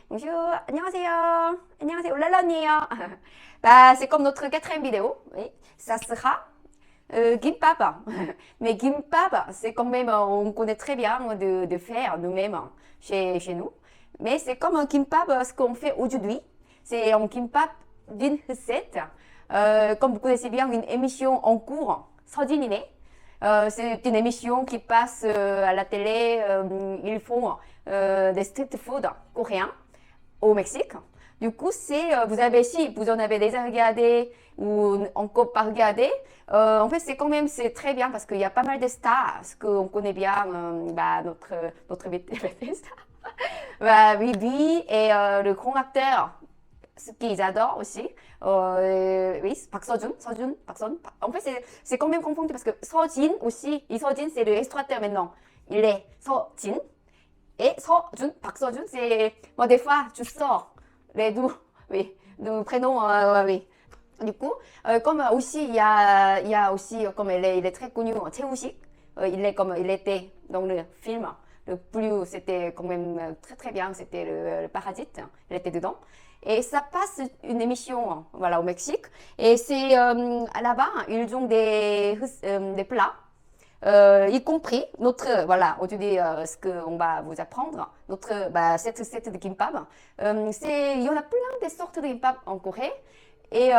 Bonjour, 안녕하세요. 안녕하세요, 랄란이에요. Bah, c'est comme notre quatrième vidéo. Oui. Ça sera gimbap. Mais gimbap, c'est quand même, on connaît très bien de faire nous-mêmes chez nous. Mais c'est comme un gimbap, ce qu'on fait aujourd'hui. C'est un gimbap d'une recette. Comme vous connaissez bien, une émission en cours, 서진이네. C'est une émission qui passe à la télé. Ils font des street food coréens au Mexique. Du coup, vous avez, si vous en avez déjà regardé ou encore pas regardé, en fait, c'est très bien parce qu'il y a pas mal de stars qu'on connaît bien, bah, notre star. Bah, Bibi et le grand acteur, ce qu'ils adorent aussi. Oui, Park Seo-joon, En fait, c'est quand même confondu parce que Seo-jin aussi, Seo-jin, c'est le illustrateur maintenant. Il est Seo-jin. Et Seo-jun, Park Seo-jun, c'est, bon, des fois, tu sors les deux, oui, deux prénoms, oui. Du coup, comme aussi, il y a aussi, comme il est très connu, Choi Woo-sik, il était dans le film, le plus, c'était quand même très très bien, c'était le Parasite, il était dedans. Et ça passe une émission, voilà, au Mexique. Et c'est, là-bas, ils ont des plats y compris notre, voilà, aujourd'hui, ce qu'on va vous apprendre, bah, cette recette de kimbap. Il y en a plein de sortes de kimbap en Corée. Et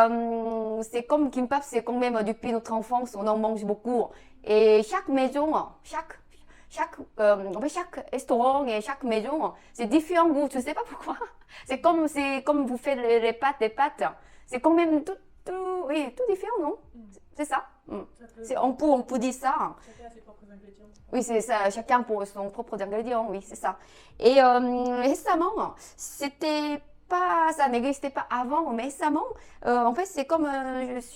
c'est comme kimbap, c'est quand même depuis notre enfance, on en mange beaucoup. Et chaque maison, en fait, chaque restaurant et chaque maison, c'est différent goût. Je ne sais pas pourquoi. C'est comme vous faites les pâtes, des pâtes. C'est quand même oui, tout différent, non? C'est ça. On peut dire ça. Chacun a ses propres ingrédients. Oui, c'est ça. Chacun pour son propre ingrédient. Oui, c'est ça. Et récemment, ça n'existait pas avant, mais récemment, en fait, c'est comme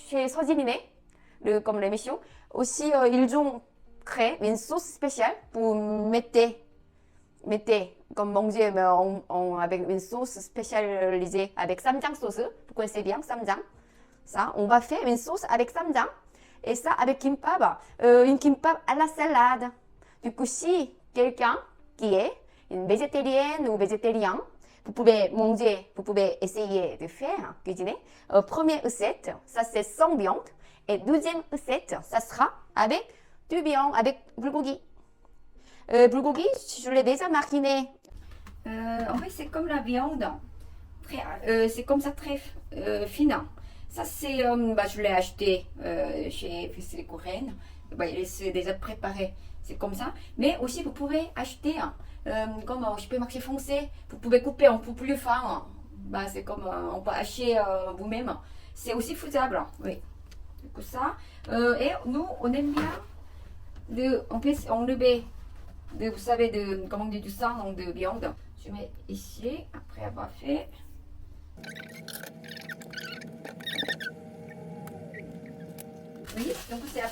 chez Sojinine, comme l'émission. Aussi, ils ont créé une sauce spéciale pour mettre comme manger mais avec une sauce spécialisée avec samjang sauce. Vous connaissez bien samjang? Ça, on va faire une sauce avec samjang. Et ça, avec kimbap, une kimbap à la salade. Du coup, si quelqu'un qui est une végétarienne ou végétarien, vous pouvez essayer de faire, cuisiner. Première recette, ça c'est sans viande. Et deuxième recette, ça sera avec du viande, avec bulgogi. Bulgogi, je l'ai déjà mariné. En fait, c'est comme la viande. C'est comme ça, très fine. Ça, c'est, bah, je l'ai acheté chez Épicerie Coréenne. Bah, il est déjà préparé. C'est comme ça. Mais aussi, vous pouvez acheter, comme chez Supermarché français, vous pouvez couper en peu plus fin. Bah, c'est comme on peut acheter vous-même. C'est aussi faisable. Oui. Du coup, ça. Et nous, on aime bien on peut enlever, vous savez, comment on dit, du sang, donc de viande. Je mets ici, après avoir fait. Oui, donc c'est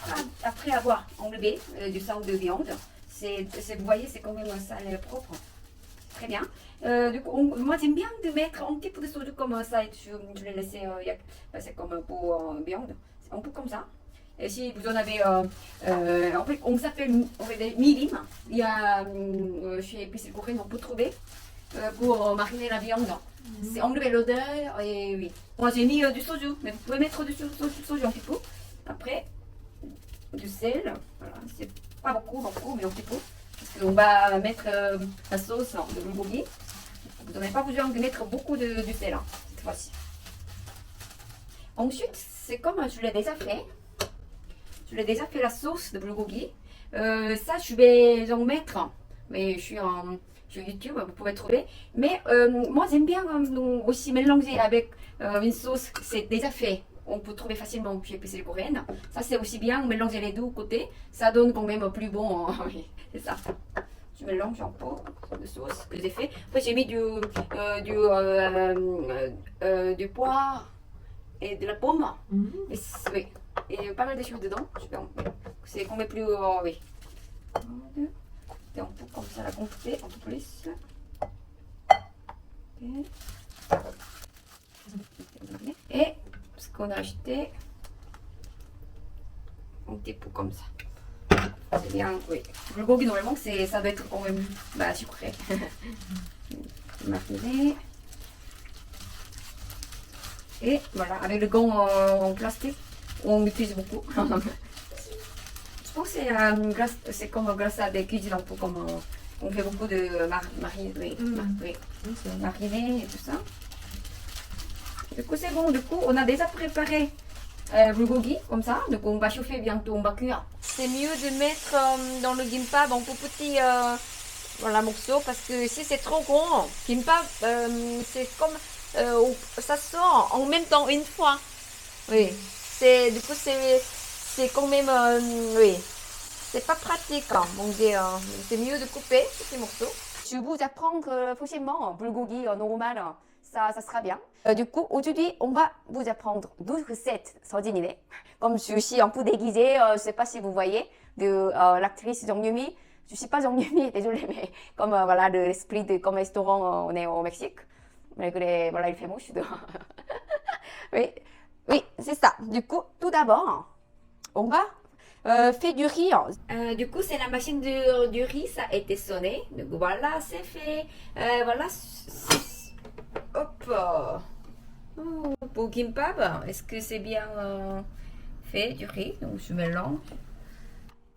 après avoir enlevé du sang de viande. Vous voyez, c'est quand même un sale propre. Très bien. Du coup, moi j'aime bien de mettre un petit peu de soju comme ça. Et je l'ai laissé, c'est comme pour viande. C'est un peu comme ça. Et si vous en avez, en fait, on s'appelle des mirim. Il y a chez Épicerie Coréenne, on peut trouver pour mariner la viande. C'est enlever l'odeur et oui. Moi j'ai mis du soju, mais vous pouvez mettre du soju un petit peu. Après, du sel, voilà, c'est pas beaucoup, mais un petit peu. Parce qu'on va mettre la sauce de bulgogi. Vous n'avez pas besoin de mettre beaucoup du sel cette fois-ci. Ensuite, c'est comme je l'ai déjà fait. Je l'ai déjà fait la sauce de bulgogi. Ça, je vais en mettre. Mais je suis sur YouTube, vous pouvez trouver. Mais moi, j'aime bien aussi mélanger avec une sauce que c'est déjà fait. On peut trouver facilement chez Épicerie Coréenne. Ça, c'est aussi bien, mélanger les deux côtés. Ça donne quand même plus bon. Oui, c'est ça. Je mélange un peu de sauce que j'ai fait. Après, j'ai mis du poire et de la pomme. Et, oui. Et pas mal de choses dedans. C'est quand même plus. Oui. Et un peu comme ça, la quantité, un peu plus. Et ce qu'on a acheté, un petit peu comme ça. C'est bien, oui. Le bulgogi, normalement, ça doit être quand même sucré. mariner. Et voilà, avec le gant en plastique, on l'utilise beaucoup. Je pense que c'est comme grâce à des cuisines, on fait beaucoup de mariner, mariner et tout ça. Du coup, c'est bon. Du coup, on a déjà préparé bulgogi comme ça. Donc, on va chauffer bientôt, on va cuire. C'est mieux de mettre dans le gimbap en tout petits voilà, morceaux parce que si c'est trop grand, gimbap, c'est comme ça sort en même temps une fois. Oui, du coup, c'est quand même, oui, c'est pas pratique. Hein, donc, c'est mieux de couper ces morceaux. Je vous apprendre prochainement bulgogi normal. Ça sera bien. Du coup, aujourd'hui, on va vous apprendre 12 recettes sardininées. Comme je suis un peu déguisée, je ne sais pas si vous voyez, de l'actrice Jung Yumi. Je ne suis pas Jung Yumi, désolée, mais comme voilà, de l'esprit de comme restaurant, on est au Mexique. Malgré, voilà, il fait moche dehors. Oui, oui, c'est ça. Du coup, tout d'abord, on va faire du riz. Du coup, c'est la machine du riz, ça a été sonné. Donc voilà, c'est fait. Voilà, hop. Oh, pour gimbap, est-ce que c'est bien fait du riz? Donc je mélange.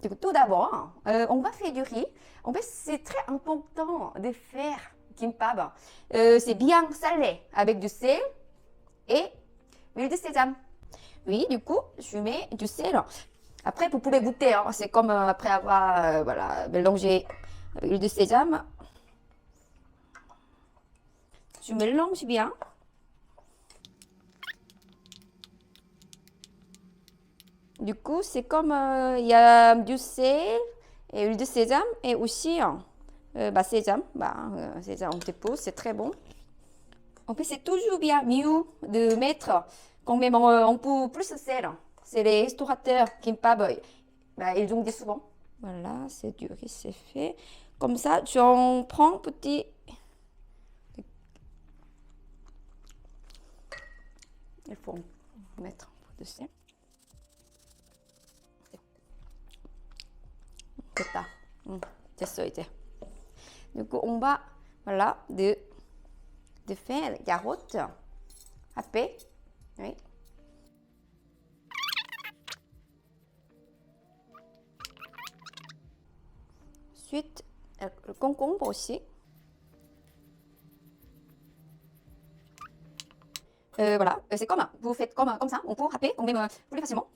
Du coup, tout d'abord, on va faire du riz. En fait, c'est très important de faire gimbap. C'est bien salé avec du sel et l'huile de sésame. Oui, du coup, je mets du sel. Après, vous pouvez goûter. Hein. C'est comme après avoir voilà, mélangé l'huile de sésame. Je mélange bien. Du coup, c'est comme il y a du sel et l'huile de sésame et aussi sésame. Sésame, on dépose, c'est très bon. En fait, c'est toujours bien mieux de mettre quand même un peu plus de sel. C'est les restaurateurs qui ils ont dit souvent. Voilà, c'est du riz, c'est fait. Comme ça, tu en prends petit. Il faut mettre un peu de sel. 됐다. 됐어 이제. 그리고 on va voilà de faire carotte hâpée. Oui. Ensuite le concombre aussi. Voilà, c'est comme vous faites comme ça, on peut happer quand même plus facilement.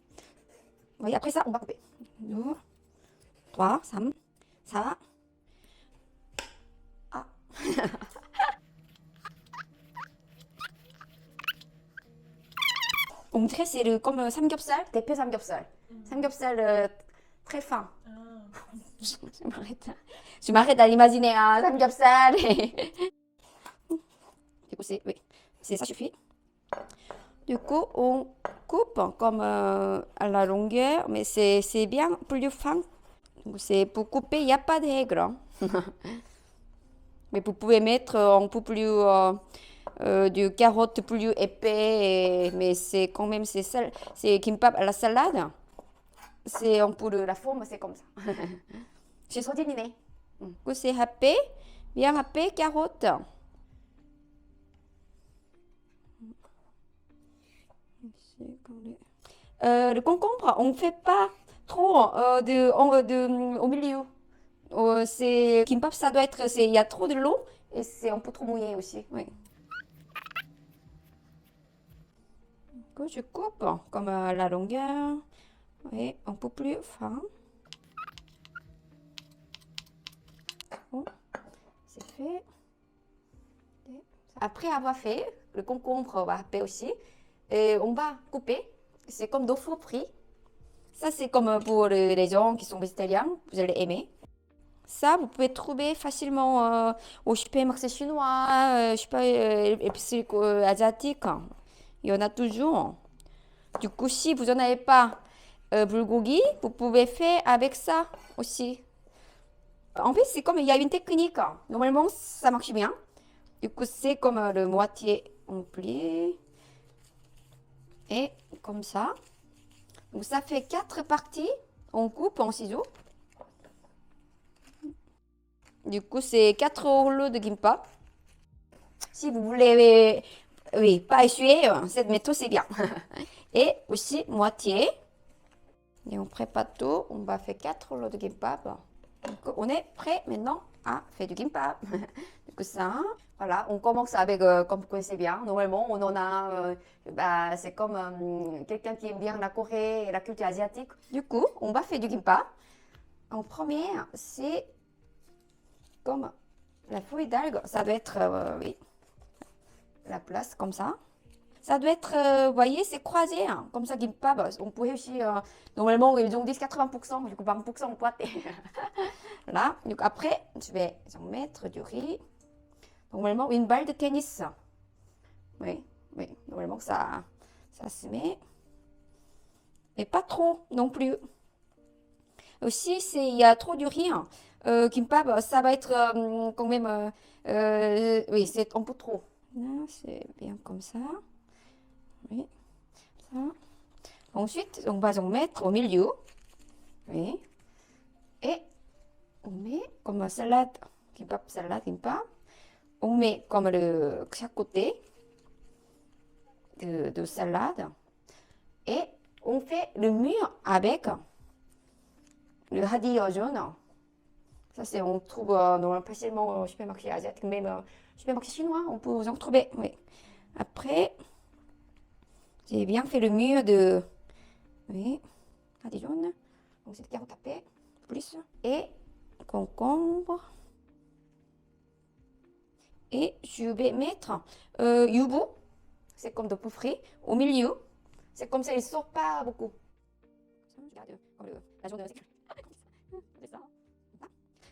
Oui, après ça, on va couper. 2, 3, 3, 4. Ah. On dirait c'est comme samgyeopsal, 대패 samgyeopsal. Samgyeopsal très fin. Je m'arrête à l'imaginer un samgyeopsal. Du coup, oui, ça suffit. Du coup, on coupe comme à la longueur, mais c'est bien plus fin. C'est pour couper, il n'y a pas de règle. Hein. Mais vous pouvez mettre un peu plus du carotte plus épais, mais c'est quand même c'est kimbap à la salade. C'est un peu de la forme, c'est comme ça. C'est sardininé. C'est râpé, bien râpé, carotte. Le concombre, on ne fait pas trop au milieu. C'est kimbap, ça doit être, il y a trop de l'eau et c'est un peu trop mouillé aussi. Oui. Je coupe comme à la longueur, oui, un peu plus fin. Bon, c'est fait. Après avoir fait, le concombre va râper aussi. Et on va couper. C'est comme tofu frit. Ça, c'est comme pour les gens qui sont végétariens. Vous allez aimer. Ça, vous pouvez trouver facilement au supermarché chinois, je sais pas, épicerie asiatique. Il y en a toujours. Du coup, si vous n'en avez pas bulgogi, vous pouvez faire avec ça aussi. En fait, c'est comme il y a une technique. Normalement, ça marche bien. Du coup, c'est comme le moitié rempli. Et comme ça. Donc, ça fait 4 parties. On coupe en ciseaux. Du coup, c'est 4 rouleaux de gimbap. Si vous voulez, oui, pas essuyer, cette méthode c'est bien. Et aussi moitié. Et on prépare tout. On va faire 4 lots de gimbap. Donc, on est prêt maintenant à faire du gimbap. Donc ça, voilà, on commence avec, comme vous connaissez bien, normalement on en a, c'est comme quelqu'un qui aime bien la Corée et la culture asiatique. Du coup, on va faire du gimbap. En premier, c'est comme la feuille d'algue, ça doit être, oui, la place comme ça. Ça doit être, vous voyez, c'est croisé, hein, comme ça, gimbap. On pourrait aussi, normalement, ils ont dit 80%, du coup 20% en poêté. Là, donc après, je vais en mettre du riz. Normalement, une balle de tennis. Oui, oui, normalement, ça se met. Mais pas trop non plus. Aussi, il y a trop du riz, hein. Kimbap, ça va être quand même. Oui, c'est un peu trop. Là, c'est bien comme ça. Oui, ça. Ensuite, on va en mettre au milieu. Oui. Et on met comme salade. Kimbap, salade, kimbap. On met comme chaque côté de salade. Et on fait le mur avec le radis jaune. Ça, on trouve facilement au supermarché asiatique, même supermarché chinois, on peut en trouver. Oui. Après, j'ai bien fait le mur de. Oui, radis jaune. Donc, c'est carotte hapée, plus. Et concombre. Et je vais mettre yubu, c'est comme de peu frais, au milieu. C'est comme ça, il ne sort pas beaucoup. Je garde la jaune, c'est ça.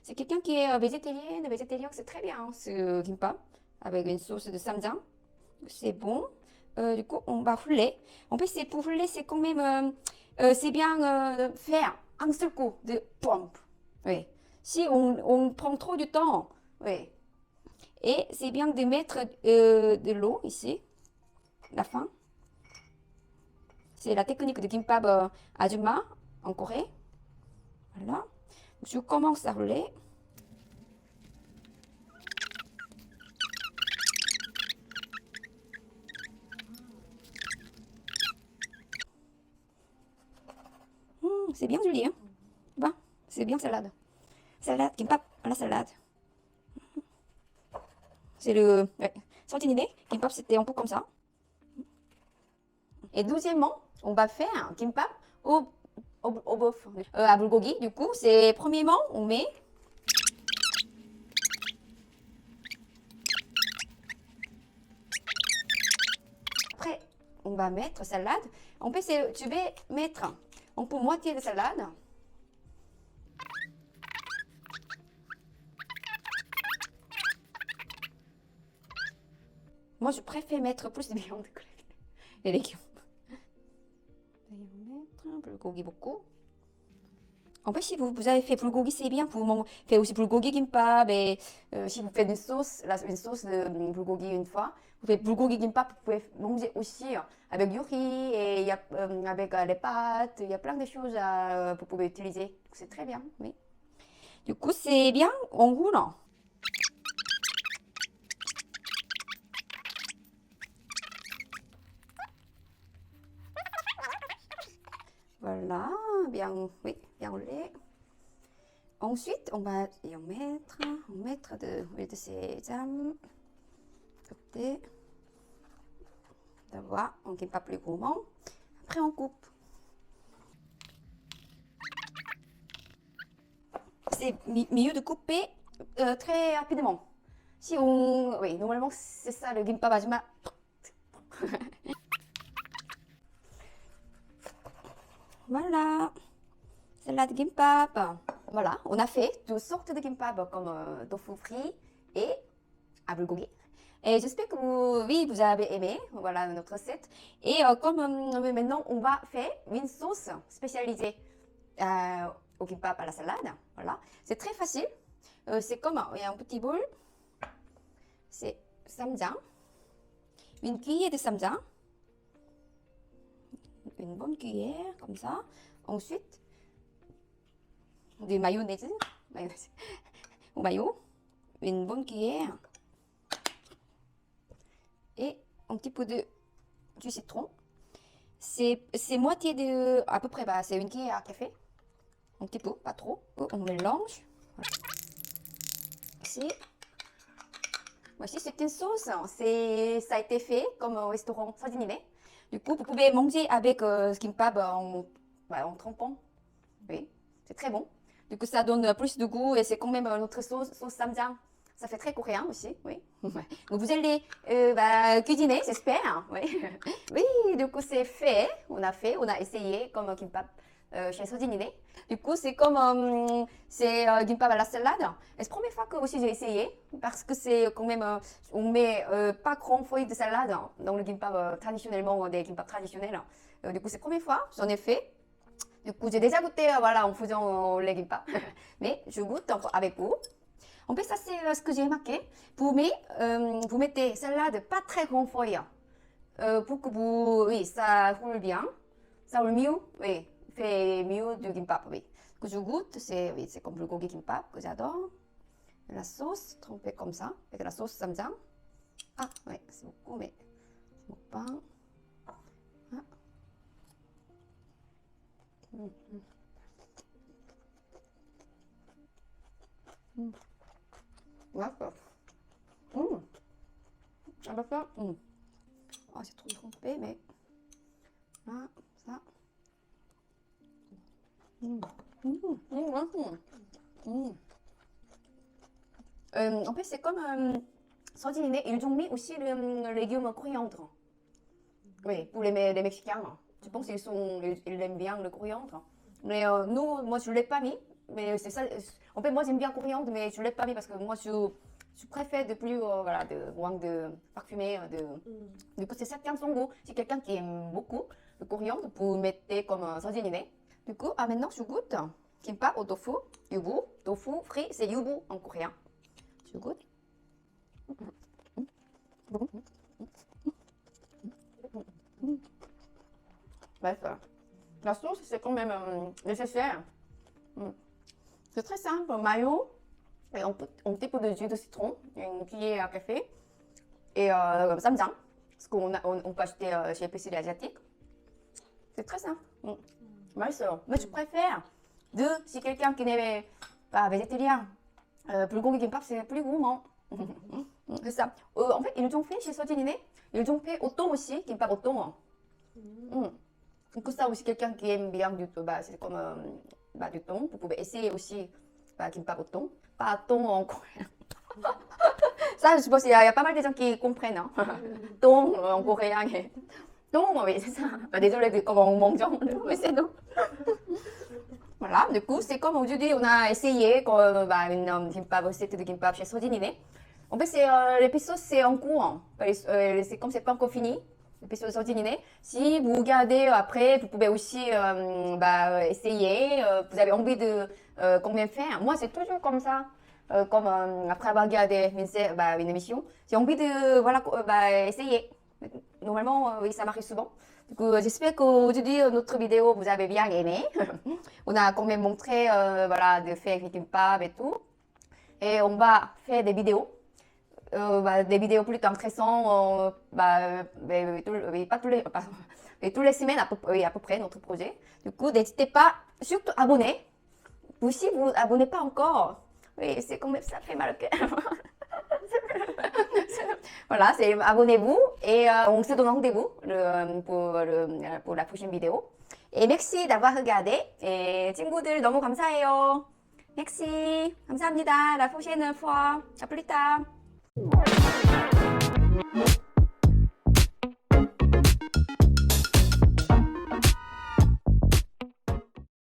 C'est quelqu'un qui est végétalien, c'est très bien, hein, ce kimbap, avec une sauce de samjang. C'est bon. Du coup, on va rouler. En plus, c'est pour rouler, c'est quand même, c'est bien faire un seul coup de pompe. Oui. Si on prend trop du temps, oui. Et c'est bien de mettre de l'eau ici, la fin. C'est la technique de kimbap ajuma en Corée. Voilà. Je commence à rouler. C'est bien joli, hein? Bah, c'est bien salade. Salade, kimbap à la salade. C'est le. Ouais. Sans une idée, kimbap c'était un peu comme ça. Et deuxièmement, on va faire un kimbap au bœuf, à bulgogi. Du coup, c'est premièrement, on met. Après, on va mettre salade. En fait, tu vais mettre un peu moitié de salade. Moi, je préfère mettre plus de viande que les légumes. On va mettre bulgogi beaucoup. En fait, si vous avez fait bulgogi, c'est bien. Vous faites aussi bulgogi gimbap. Et si vous faites une sauce de bulgogi une fois, vous faites bulgogi gimbap, vous pouvez manger aussi avec du riz et avec les pâtes. Il y a plein de choses que vous pouvez utiliser. C'est très bien, oui. Du coup, c'est bien en roulant. Voilà, bien, oui, bien roulé. Ensuite, on va y mettre de l'huile de sésame. Côté. D'avoir un kimbap plus gourmand. Après, on coupe. C'est mieux de couper très rapidement. Oui, normalement, c'est ça le gimbap ajuma. Voilà, salade gimbap. Voilà, on a fait toutes sortes de gimbap comme tofu frit et à bulgogi. Et j'espère que oui, vous avez aimé voilà, notre recette. Et comme maintenant, on va faire une sauce spécialisée au kimbap à la salade. Voilà, c'est très facile. C'est comme il y a un petit bol. C'est samjang. Une cuillère de samjang. Une bonne cuillère, comme ça. Ensuite, du mayonnaise. Au mayo. Une bonne cuillère. et un petit peu de du citron. C'est moitié de, à peu près, c'est une cuillère à café. Un petit peu, pas trop. On mélange. Ici, voici, c'est une sauce. Ça a été fait comme au restaurant sardinier. Du coup, vous pouvez manger avec ce kimbap en trempant. Oui, c'est très bon. Du coup, ça donne plus de goût et c'est quand même notre sauce samjang. Ça fait très coréen aussi, oui. Donc vous allez cuisiner, j'espère. Oui. Oui, du coup c'est fait. On a essayé comme un kimbap chez Sojinine. Du coup c'est comme c'est kimbap à la salade. Et c'est la première fois que aussi j'ai essayé parce que c'est quand même on met pas grand feuille de salade dans le kimbap traditionnellement des kimbap traditionnels. Du coup c'est la première fois j'en ai fait. Du coup j'ai déjà goûté voilà en faisant les kimbap, mais je goûte avec vous. En fait, ça c'est ce que j'ai remarqué. Vous mettez salade pas très grande feuille pour que oui, ça roule bien. Ça roule mieux, oui, fait mieux du kimbap, oui. Que je goûte, oui, c'est comme le gogi kimbap que j'adore. La sauce trempée comme ça, avec la sauce samjang. Ah, oui, c'est beaucoup, mais je ne pas. Ah. Mm, mm. Mm. D'accord. Mm. Ah bah ça, oh, c'est trop trempé, mais ah, ça. Mm. Mm. Mm. Mm. En fait, c'est comme sardine, ils ont mis aussi le légume coriandre. Oui, pour les Mexicains. Je pense qu'ils aiment bien le coriandre. Mais nous, moi, je ne l'ai pas mis. Mais c'est ça. En fait, moi, j'aime bien le coriandre, mais je ne l'ai pas mis parce que moi, je préfère de plus, voilà, moins de parfumé. Du coup, c'est chacun son goût. Si quelqu'un qui aime beaucoup le coriandre, vous mettez comme sardine. Du coup, maintenant, je goûte. Kimbap au tofu, yubu. Tofu frit, c'est yubu en coréen. Je goûte. Bref, la sauce, c'est quand même nécessaire. C'est très simple, mayo, et un petit peu de jus de citron, une cuillère à café, et samjang, ce on peut acheter chez l'épicerie asiatique. C'est très simple. 맛있어요. Mais je préfère si quelqu'un qui n'est pas végétarien, bulgogi kimbap, c'est plus gourmand. C'est ça. En fait, ils ont fait chez Sojinine, ils ont fait otong aussi, kimbap otong. Donc ça aussi, quelqu'un qui aime bien c'est comme du thon. Vous pouvez essayer aussi kimbap au thon. Pas thon en coréen. Ça, je pense qu'il y a pas mal de gens qui comprennent. Hein. Thon en coréen. Thon, oui, c'est ça. Désolé de comment on mange, mais c'est non. Voilà, du coup, c'est comme aujourd'hui, on a essayé une kimbap, recette de kimbap chez Sojinine. En fait, l'épisode, c'est en cours. Hein. C'est comme c'est pas encore fini. L'épisode Sojinine. Si vous regardez après, vous pouvez aussi essayer. Vous avez envie de combien faire. Moi, c'est toujours comme ça. Comme après avoir regardé une émission, j'ai envie de essayer. Normalement, oui, ça m'arrive souvent. Du coup, j'espère qu'aujourd'hui, notre vidéo, vous avez bien aimé. On a quand même montré de faire avec kimbap et tout. Et on va faire des vidéos. Des vidéos plutôt intéressantes, pas tous les semaines à peu près notre projet. Du coup, n'hésitez pas, surtout abonner. Vous si vous abonnez pas encore, oui, c'est comme ça fait mal au cœur. Voilà, c'est abonnez-vous et on se donne rendez-vous pour la prochaine vidéo. Et merci d'avoir regardé. Et 친구들 너무 감사해요. Merci, 감사합니다. La prochaine fois. À plus tard.